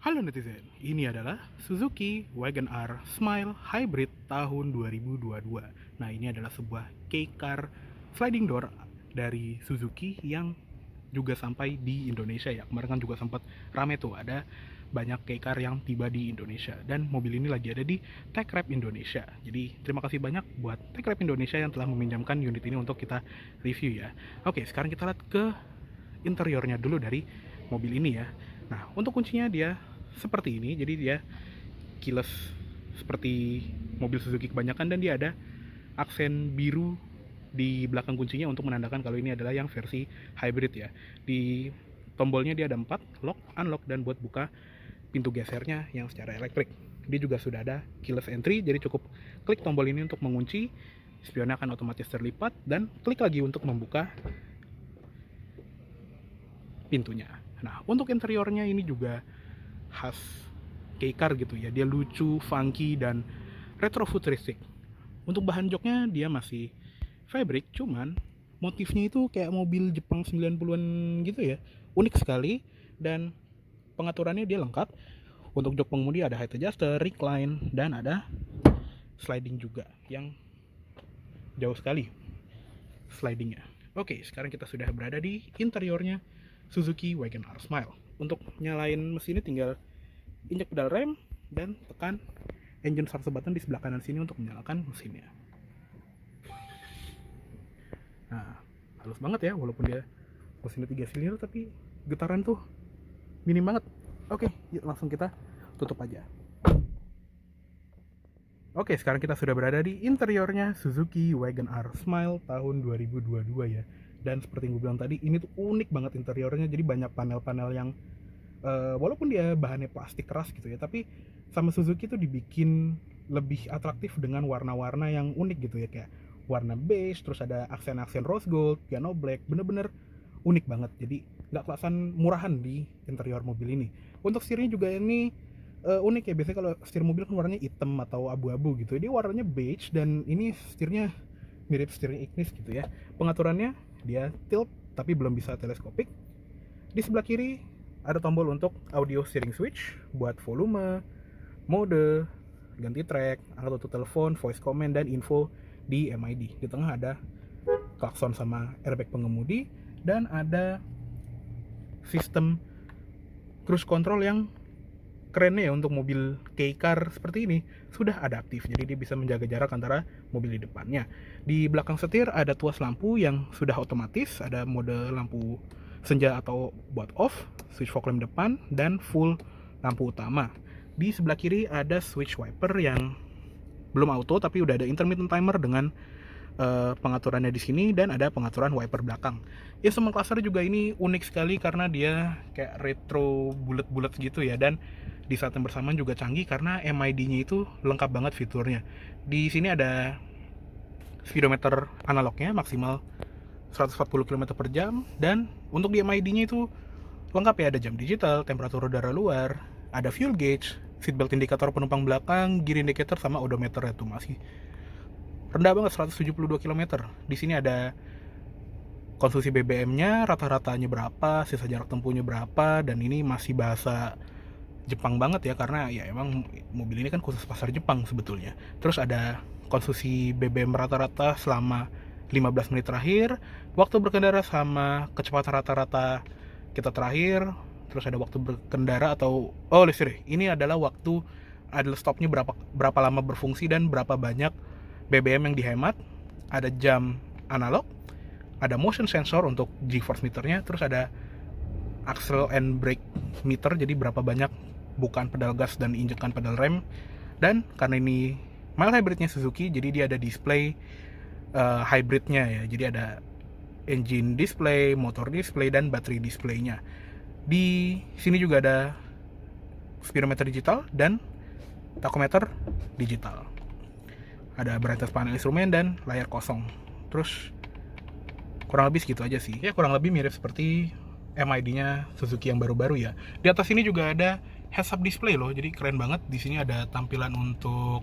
Halo netizen, ini adalah Suzuki Wagon R Smile Hybrid tahun 2022. Nah, ini adalah sebuah K-Car sliding door dari Suzuki yang juga sampai di Indonesia ya. Kemarin kan juga sempat rame tuh, ada banyak K-Car yang tiba di Indonesia. Dan mobil ini lagi ada di Tech Rep Indonesia. Jadi terima kasih banyak buat Tech Rep Indonesia yang telah meminjamkan unit ini untuk kita review ya. Oke, sekarang kita lihat ke interiornya dulu dari mobil ini ya. Nah, untuk kuncinya dia seperti ini, jadi dia keyless seperti mobil Suzuki kebanyakan, dan dia ada aksen biru di belakang kuncinya untuk menandakan kalau ini adalah yang versi hybrid ya. Di tombolnya dia ada 4, lock, unlock, dan buat buka pintu gesernya yang secara elektrik. Dia juga sudah ada keyless entry, jadi cukup klik tombol ini untuk mengunci, spionnya akan otomatis terlipat, dan klik lagi untuk membuka pintunya. Nah, untuk interiornya ini juga khas K-Car gitu ya, dia lucu, funky, dan retro futuristik. Untuk bahan joknya dia masih fabric, cuman motifnya itu kayak mobil Jepang 90-an gitu ya, unik sekali. Dan pengaturannya dia lengkap. Untuk jok pengemudi ada height adjuster, recline, dan ada sliding juga yang jauh sekali slidingnya. Oke, sekarang kita sudah berada di interiornya Suzuki Wagon R Smile. Untuk nyalain mesinnya tinggal injak pedal rem dan tekan engine start button di sebelah kanan sini untuk menyalakan mesinnya. Nah, halus banget ya, walaupun dia mesinnya 3 silinder, tapi getaran tuh minim banget. Oke, yuk langsung kita tutup aja. Oke, sekarang kita sudah berada di interiornya Suzuki Wagon R Smile tahun 2022 ya. Dan seperti yang gue bilang tadi, ini tuh unik banget interiornya. Jadi banyak panel-panel yang walaupun dia bahannya plastik keras gitu ya, tapi sama Suzuki tuh dibikin lebih atraktif dengan warna-warna yang unik gitu ya, kayak warna beige, terus ada aksen-aksen rose gold, piano black, bener-bener unik banget. Jadi nggak kelasan murahan di interior mobil ini. Untuk setirnya juga ini unik ya, biasanya kalau setir mobil kan warnanya hitam atau abu-abu gitu, dia warnanya beige, dan ini setirnya mirip setirnya Ignis gitu ya. Pengaturannya dia tilt tapi belum bisa teleskopik. Di sebelah kiri ada tombol untuk audio steering switch buat volume, mode, ganti track, angkat untuk telepon, voice command, dan info di MID. Di tengah ada klakson sama airbag pengemudi, dan ada sistem cruise control yang kerennya ya, untuk mobil K-Car seperti ini sudah adaptif, jadi dia bisa menjaga jarak antara mobil di depannya. Di belakang setir ada tuas lampu yang sudah otomatis, ada mode lampu senja atau buat off, switch fog lamp depan, dan full lampu utama. Di sebelah kiri ada switch wiper yang belum auto tapi udah ada intermittent timer dengan pengaturannya di sini, dan ada pengaturan wiper belakang. Instrument cluster juga ini unik sekali karena dia kayak retro bulat-bulat gitu ya, dan di saat yang bersamaan juga canggih karena MID-nya itu lengkap banget fiturnya. Di sini ada speedometer analognya maksimal 140 km per jam, dan untuk di MID-nya itu lengkap ya, ada jam digital, temperatur udara luar, ada fuel gauge, seatbelt indikator penumpang belakang, gear indicator, sama odometer itu masih rendah banget, 172 km. Di sini ada konsumsi BBM-nya, rata-ratanya berapa, sisa jarak tempuhnya berapa, dan ini masih bahasa Jepang banget ya, karena ya emang mobil ini kan khusus pasar Jepang sebetulnya. Terus ada konsumsi BBM rata-rata selama 15 menit terakhir, waktu berkendara sama kecepatan rata-rata kita terakhir, terus ada waktu berkendara atau sorry, ini adalah waktu idle stopnya berapa lama berfungsi dan berapa banyak BBM yang dihemat. Ada jam analog, ada motion sensor untuk G-force meternya, terus ada axle and brake meter, jadi berapa banyak bukan pedal gas dan injekan pedal rem. Dan karena ini mild hybridnya Suzuki, jadi dia ada display hybridnya ya, jadi ada engine display, motor display, dan battery displaynya. Di sini juga ada speedometer digital dan tachometer digital. Ada brightness panel instrumen dan layar kosong. Terus kurang lebih segitu aja sih. Ya kurang lebih mirip seperti MID-nya Suzuki yang baru-baru ya. Di atas ini juga ada heads up display loh, jadi keren banget. Di sini ada tampilan untuk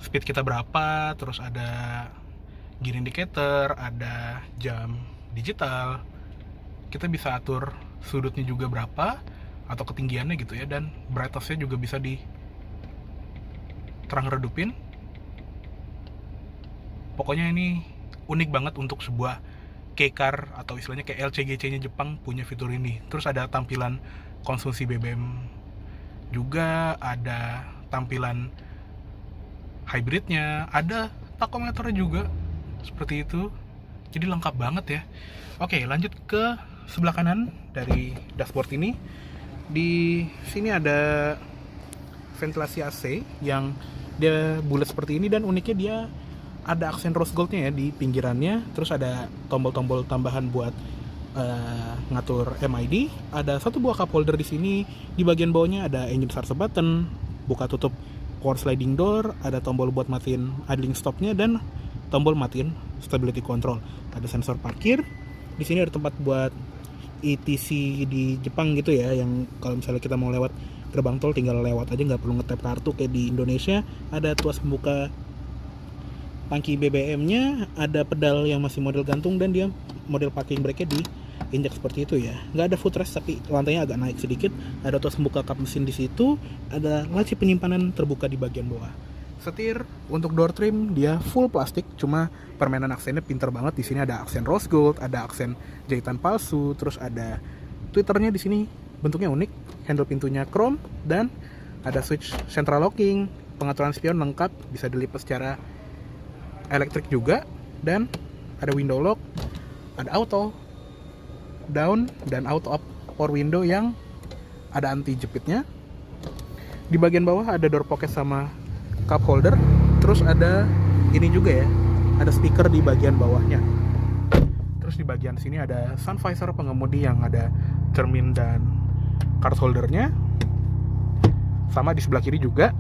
speed kita berapa, terus ada gear indicator, ada jam digital. Kita bisa atur sudutnya juga berapa, atau ketinggiannya gitu ya, dan brightness-nya juga bisa di terang redupin. Pokoknya ini unik banget untuk sebuah K-car atau istilahnya kayak LCGC-nya Jepang punya fitur ini. Terus ada tampilan konsumsi BBM juga, ada tampilan hybridnya, ada takometernya juga, seperti itu. Jadi lengkap banget ya. Oke, lanjut ke sebelah kanan dari dashboard ini. Di sini ada ventilasi AC yang dia bulat seperti ini, dan uniknya dia ada aksen rose goldnya ya di pinggirannya. Terus ada tombol-tombol tambahan buat ngatur MID. Ada satu buah cup holder di sini. Di bagian bawahnya ada engine start button, buka tutup power sliding door, ada tombol buat matiin idling stopnya, dan tombol matiin stability control. Ada sensor parkir. Di sini ada tempat buat ETC di Jepang gitu ya, yang kalau misalnya kita mau lewat gerbang tol tinggal lewat aja, nggak perlu ngetap kartu kayak di Indonesia. Ada tuas pembuka tangki BBM-nya, ada pedal yang masih model gantung, dan dia model parking brake-nya diinjak seperti itu ya. Nggak ada footrest tapi lantainya agak naik sedikit. Ada tuas pembuka kap mesin di situ. Ada laci penyimpanan terbuka di bagian bawah. Setir untuk door trim dia full plastik, cuma permainan aksennya pinter banget. Di sini ada aksen rose gold, ada aksen jahitan palsu, terus ada twitternya di sini bentuknya unik, handle pintunya chrome, dan ada switch central locking, pengaturan spion lengkap, bisa dilipat secara elektrik juga, dan ada window lock, ada auto down dan auto up power window yang ada anti jepitnya. Di bagian bawah ada door pocket sama cup holder. Terus ada ini juga ya, ada speaker di bagian bawahnya. Terus di bagian sini ada sun visor pengemudi yang ada cermin dan card holdernya. Sama di sebelah kiri juga.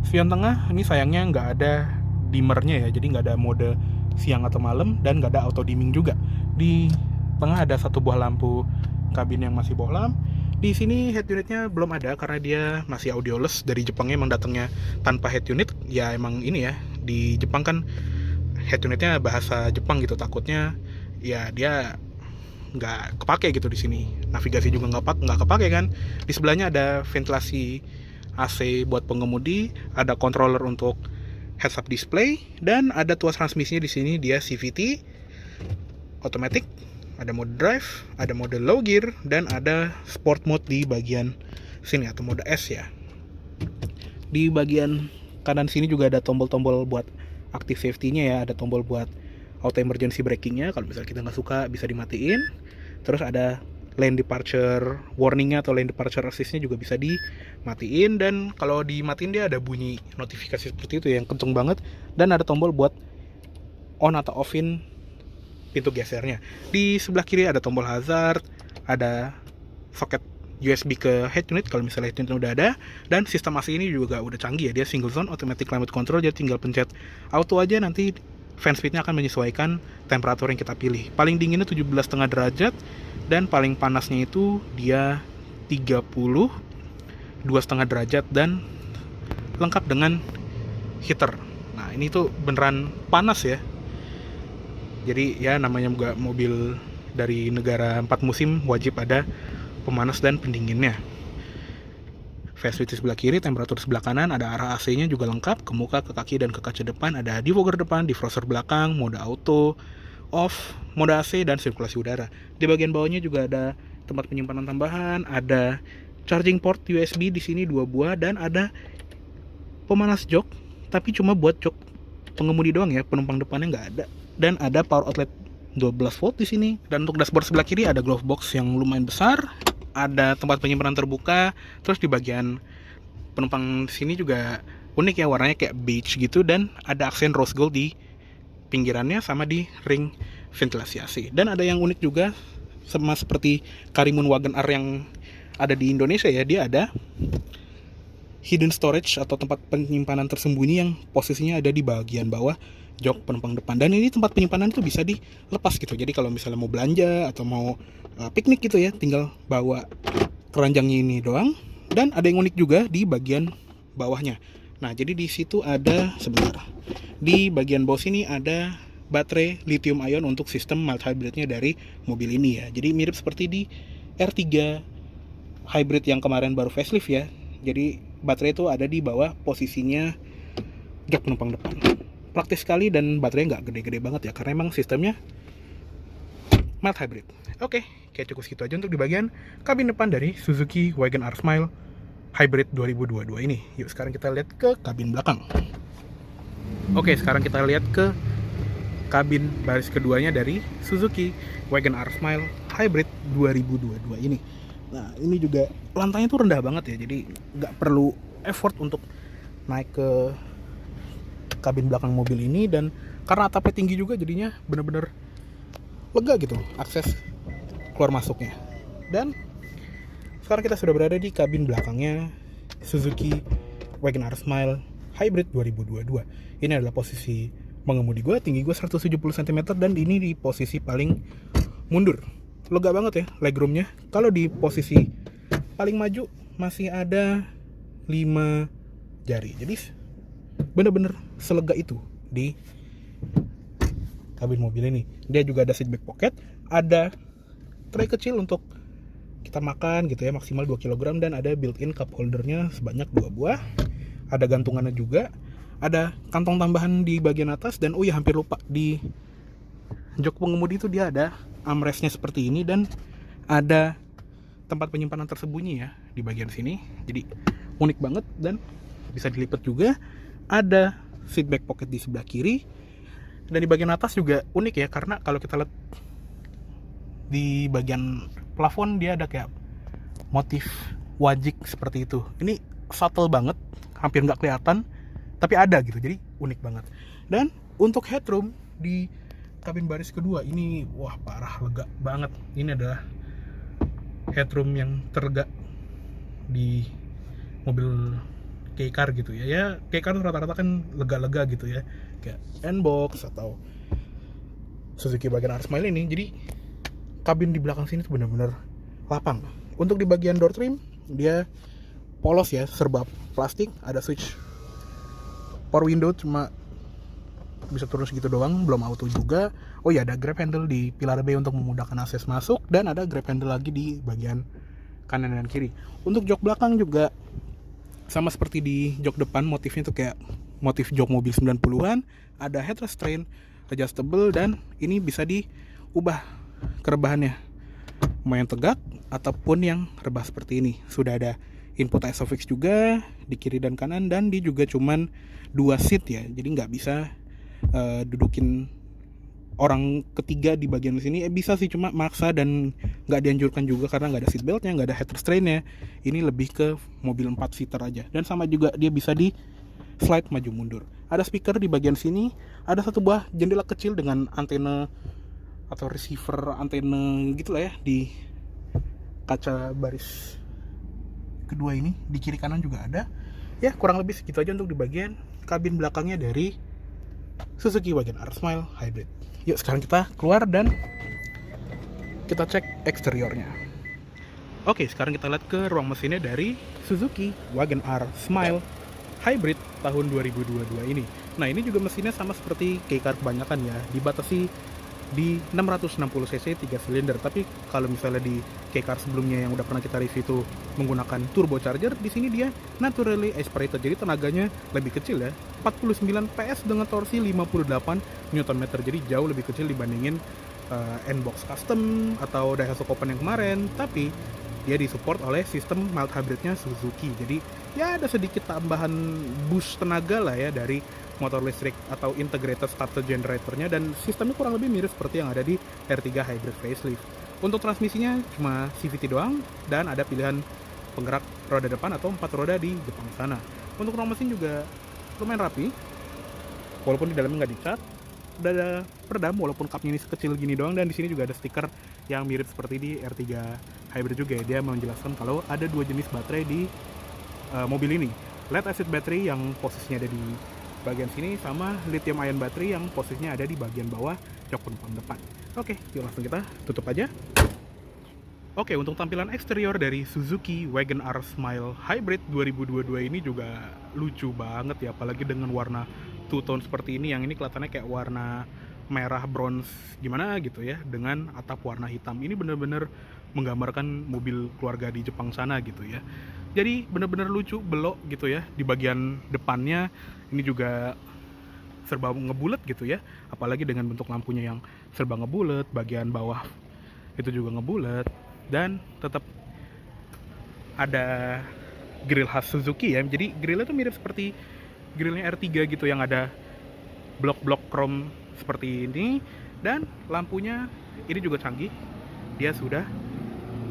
Spion tengah ini sayangnya nggak ada dimmernya ya, jadi nggak ada mode siang atau malam, dan nggak ada auto dimming juga. Di tengah ada satu buah lampu kabin yang masih bohlam. Di sini head unitnya belum ada karena dia masih audioless. Dari Jepangnya emang datangnya tanpa head unit. Ya emang ini ya, di Jepang kan head unitnya bahasa Jepang gitu, takutnya ya dia nggak kepake gitu di sini. Navigasi juga nggak kepake kan. Di sebelahnya ada ventilasi AC buat pengemudi, ada controller untuk heads up display, dan ada tuas transmisinya di sini dia CVT automatic. Ada mode drive, ada mode low gear, dan ada sport mode di bagian sini atau mode S ya. Di bagian kanan sini juga ada tombol-tombol buat active safety-nya ya, ada tombol buat auto emergency braking-nya, kalau misalnya kita nggak suka bisa dimatiin. Terus ada lane departure warning-nya atau lane departure assist-nya juga bisa dimatiin, dan kalau dimatiin dia ada bunyi notifikasi seperti itu yang kenceng banget, dan ada tombol buat on atau off-in pintu gesernya. Di sebelah kiri ada tombol hazard, ada soket USB ke head unit kalau misalnya head unit udah ada, dan sistem AC ini juga udah canggih ya, dia single zone automatic climate control, jadi tinggal pencet auto aja, nanti fan speednya akan menyesuaikan temperatur yang kita pilih. Paling dinginnya 17,5 derajat, dan paling panasnya itu dia 32,5 derajat, dan lengkap dengan heater. Nah ini tuh beneran panas ya. Jadi ya namanya juga mobil dari negara 4 musim, wajib ada pemanas dan pendinginnya. Face switch di sebelah kiri, temperatur sebelah kanan, ada arah AC-nya juga lengkap, ke muka, ke kaki, dan ke kaca depan. Ada defogger depan, defroster belakang, mode auto, off, mode AC, dan sirkulasi udara. Di bagian bawahnya juga ada tempat penyimpanan tambahan, ada charging port USB di sini 2 buah, dan ada pemanas jok, tapi cuma buat jok pengemudi doang ya, penumpang depannya nggak ada. Dan ada power outlet 12 volt di sini. Dan untuk dashboard sebelah kiri ada glove box yang lumayan besar, ada tempat penyimpanan terbuka. Terus di bagian penumpang sini juga unik ya, warnanya kayak beige gitu, dan ada aksen rose gold di pinggirannya sama di ring ventilasi AC. Dan ada yang unik juga, sama seperti Karimun Wagon R yang ada di Indonesia ya, dia ada hidden storage atau tempat penyimpanan tersembunyi yang posisinya ada di bagian bawah jok penumpang depan. Dan ini tempat penyimpanan itu bisa dilepas gitu, jadi kalau misalnya mau belanja atau mau piknik gitu ya, tinggal bawa keranjangnya ini doang. Dan ada yang unik juga di bagian bawahnya. Nah jadi di situ ada, sebentar, di bagian bawah sini ada baterai lithium ion untuk sistem mild hybridnya dari mobil ini ya. Jadi mirip seperti di R3 hybrid yang kemarin baru facelift ya. Jadi baterai itu ada di bawah posisinya jok penumpang depan. Praktis sekali dan baterainya nggak gede-gede banget ya, karena emang sistemnya mild hybrid. Oke, kayak cukup segitu aja untuk di bagian kabin depan dari Suzuki Wagon R Smile Hybrid 2022 ini. Yuk sekarang kita lihat ke kabin belakang. Oke, sekarang kita lihat ke kabin baris keduanya dari Suzuki Wagon R Smile Hybrid 2022 ini. Nah, ini juga lantainya tuh rendah banget ya, jadi nggak perlu effort untuk naik ke kabin belakang mobil ini, dan karena atapnya tinggi juga jadinya bener-bener lega gitu akses keluar masuknya. Dan sekarang kita sudah berada di kabin belakangnya Suzuki Wagon R Smile Hybrid 2022. Ini adalah posisi mengemudi gue, tinggi gue 170 cm, dan ini di posisi paling mundur. Lega banget ya legroomnya. Kalau di posisi paling maju masih ada 5 jari. Jadi bener-bener selega itu di kabin mobil ini. Dia juga ada seat back pocket, ada tray kecil untuk kita makan gitu ya, maksimal 2 kg, dan ada built-in cup holdernya sebanyak 2 buah. Ada gantungannya juga, ada kantong tambahan di bagian atas, dan oh ya hampir lupa, di jok pengemudi itu dia ada armrestnya seperti ini, dan ada tempat penyimpanan tersembunyi ya di bagian sini. Jadi unik banget dan bisa dilipat juga. Ada seat back pocket di sebelah kiri, dan di bagian atas juga unik ya, karena kalau kita lihat di bagian plafon dia ada kayak motif wajik seperti itu. Ini subtle banget, hampir nggak kelihatan, tapi ada gitu, jadi unik banget. Dan untuk headroom di kabin baris kedua ini, wah parah lega banget. Ini adalah headroom yang terlega di mobil K-Car gitu ya. Ya K-Car rata-rata kan lega-lega gitu ya, kayak N-Box atau Suzuki Wagon R Smile ini. Jadi kabin di belakang sini tuh benar-benar lapang. Untuk di bagian door trim dia polos ya, serba plastik. Ada switch power window, cuma bisa turun segitu doang, belum auto juga. Oh ya, ada grab handle di pilar B untuk memudahkan akses masuk, dan ada grab handle lagi di bagian kanan dan kiri. Untuk jok belakang juga sama seperti di jok depan, motifnya tuh kayak motif jok mobil 90-an. Ada head restraint adjustable, dan ini bisa diubah kerebahannya, mau yang tegak ataupun yang rebah seperti ini. Sudah ada input ISOFIX juga di kiri dan kanan, dan di juga cuman 2 seat ya, jadi nggak bisa dudukin orang ketiga di bagian sini. Bisa sih, cuma maksa dan nggak dianjurkan juga karena nggak ada seat beltnya, nggak ada head restraintnya. Ini lebih ke mobil 4 seater aja. Dan sama juga dia bisa di slide maju mundur. Ada speaker di bagian sini, ada satu buah jendela kecil dengan antena atau receiver antena gitulah ya di kaca baris kedua ini. Di kiri kanan juga ada. Ya kurang lebih segitu aja untuk di bagian kabin belakangnya dari Suzuki Wagon R Smile Hybrid. Yuk sekarang kita keluar dan kita cek eksteriornya. Oke, sekarang kita lihat ke ruang mesinnya dari Suzuki Wagon R Smile Hybrid tahun 2022 ini. Nah, ini juga mesinnya sama seperti K-Car kebanyakan ya, dibatasi di 660cc 3 silinder. Tapi kalau misalnya di K-Car sebelumnya yang udah pernah kita review itu menggunakan turbocharger, di sini dia naturally aspirated, jadi tenaganya lebih kecil ya, 49 PS dengan torsi 58 Nm, jadi jauh lebih kecil dibandingin N-Box Custom atau Daihatsu Copan yang kemarin. Tapi dia disupport oleh sistem mild hybridnya Suzuki, jadi ya ada sedikit tambahan boost tenaga lah ya dari motor listrik atau integrated starter generatornya, dan sistemnya kurang lebih mirip seperti yang ada di R3 Hybrid Facelift. Untuk transmisinya cuma CVT doang, dan ada pilihan penggerak roda depan atau 4 roda di depan sana. Untuk ruang mesin juga lumayan rapi, walaupun di dalamnya nggak dicat. Udah ada peredam walaupun cupnya ini sekecil gini doang, dan di sini juga ada stiker yang mirip seperti di R3 Hybrid juga ya. Dia menjelaskan kalau ada 2 jenis baterai di mobil ini, lead acid battery yang posisinya ada di bagian sini, sama lithium ion battery yang posisinya ada di bagian bawah jok penumpang depan. Oke, yuk langsung kita tutup aja. Oke, untuk tampilan eksterior dari Suzuki Wagon R Smile Hybrid 2022 ini juga lucu banget ya, apalagi dengan warna two-tone seperti ini. Yang ini kelihatannya kayak warna merah bronze gimana gitu ya, dengan atap warna hitam. Ini bener-bener menggambarkan mobil keluarga di Jepang sana gitu ya. Jadi bener-bener lucu, belok gitu ya. Di bagian depannya ini juga serba ngebulet gitu ya, apalagi dengan bentuk lampunya yang serba ngebulet, bagian bawah itu juga ngebulet, dan tetap ada grill khas Suzuki ya. Jadi grillnya tuh mirip seperti grillnya R3 gitu, yang ada blok-blok chrome seperti ini, dan lampunya ini juga canggih. Dia sudah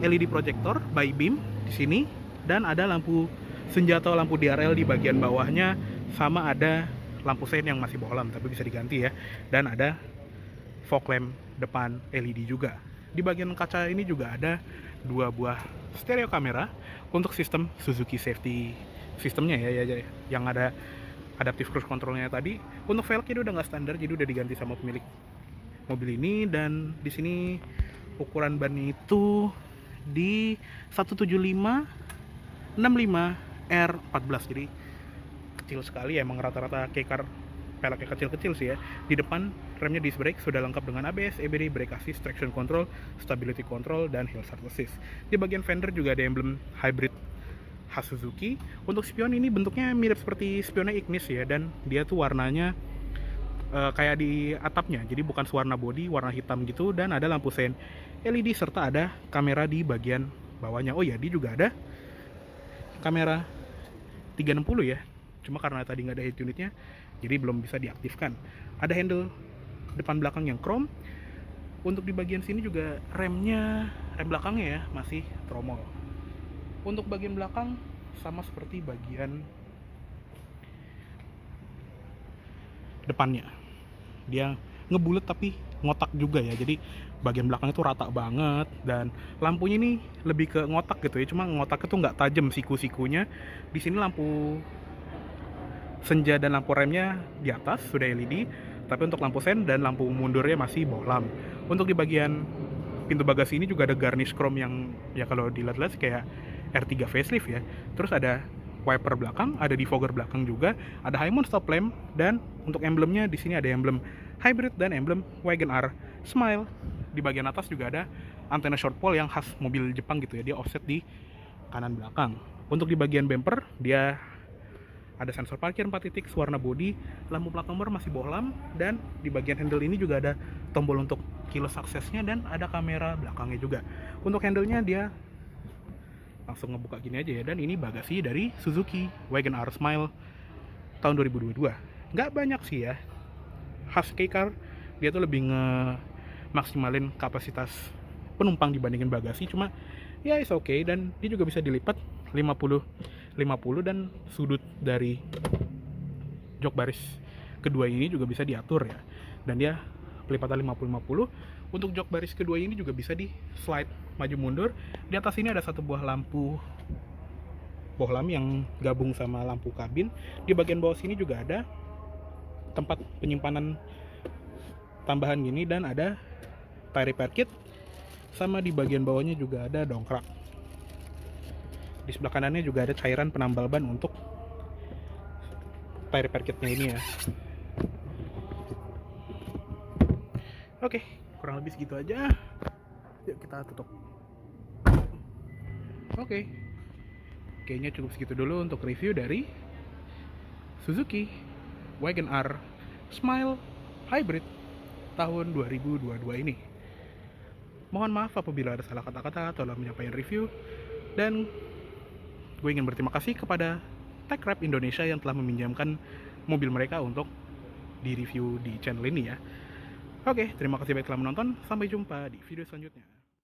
LED projector by beam di sini, dan ada lampu senja atau lampu DRL di bagian bawahnya, sama ada lampu sein yang masih bohlam tapi bisa diganti ya, dan ada fog lamp depan LED juga. Di bagian kaca ini juga ada 2 buah stereo kamera untuk sistem Suzuki safety sistemnya ya, yang ada adaptive cruise controlnya tadi. Untuk velgnya udah nggak standar, jadi udah diganti sama pemilik mobil ini. Dan di sini ukuran bannya itu di 175 65 R14, jadi kecil sekali ya, emang rata-rata kekar peleknya kecil-kecil sih ya. Di depan remnya disc brake sudah lengkap dengan ABS, EBD, brake assist, traction control, stability control, dan hill start assist. Di bagian fender juga ada emblem hybrid khas Suzuki. Untuk spion ini bentuknya mirip seperti spionnya Ignis ya, dan dia tuh warnanya kayak di atapnya, jadi bukan sewarna body, warna hitam gitu, dan ada lampu sein LED serta ada kamera di bagian bawahnya. Oh ya, dia juga ada kamera 360 ya, cuma karena tadi nggak ada head unitnya jadi belum bisa diaktifkan. Ada handle depan belakang yang chrome. Untuk di bagian sini juga rem belakangnya ya masih tromol. Untuk bagian belakang sama seperti bagian depannya, dia ngebulet tapi ngotak juga ya, jadi bagian belakang itu rata banget, dan lampunya ini lebih ke ngotak gitu ya, cuma ngotaknya tuh nggak tajam siku-sikunya. Di sini lampu senja dan lampu remnya di atas sudah LED, tapi untuk lampu sen dan lampu mundurnya masih bohlam. Untuk di bagian pintu bagasi ini juga ada garnish chrome yang ya kalau dilihat-lihat kayak R3 facelift ya. Terus ada wiper belakang, ada defogger belakang juga, ada high mount stop lamp, dan untuk emblemnya di sini ada emblem hybrid dan emblem Wagon R Smile. Di bagian atas juga ada antena short pole yang khas mobil Jepang gitu ya, dia offset di kanan belakang. Untuk di bagian bumper dia ada sensor parkir 4 titik, warna body, lampu plat nomor masih bohlam, dan di bagian handle ini juga ada tombol untuk keyless access-nya dan ada kamera belakangnya juga. Untuk handle-nya dia langsung ngebuka gini aja ya, dan ini bagasi dari Suzuki Wagon R Smile tahun 2022. Nggak banyak sih ya, khas K-Car, dia tuh lebih maksimalin kapasitas penumpang dibandingin bagasi, cuma ya is okay. Dan dia juga bisa dilipat 50-50, dan sudut dari jok baris kedua ini juga bisa diatur ya, dan dia pelipatan 50-50. Untuk jok baris kedua ini juga bisa di slide maju mundur. Di atas ini ada 1 buah lampu bohlam yang gabung sama lampu kabin. Di bagian bawah sini juga ada tempat penyimpanan tambahan gini, dan ada tire repair kit, sama di bagian bawahnya juga ada dongkrak. Di sebelah kanannya juga ada cairan penambal ban untuk tire repair kitnya ini ya. Oke, kurang lebih segitu aja. Yuk kita tutup. Oke, kayaknya cukup segitu dulu untuk review dari Suzuki Wagon R Smile Hybrid tahun 2022 ini. Mohon maaf apabila ada salah kata-kata atau dalam menyampaikan review, dan gue ingin berterima kasih kepada TechRap Indonesia yang telah meminjamkan mobil mereka untuk di review di channel ini ya. Oke, terima kasih banyak telah menonton. Sampai jumpa di video selanjutnya.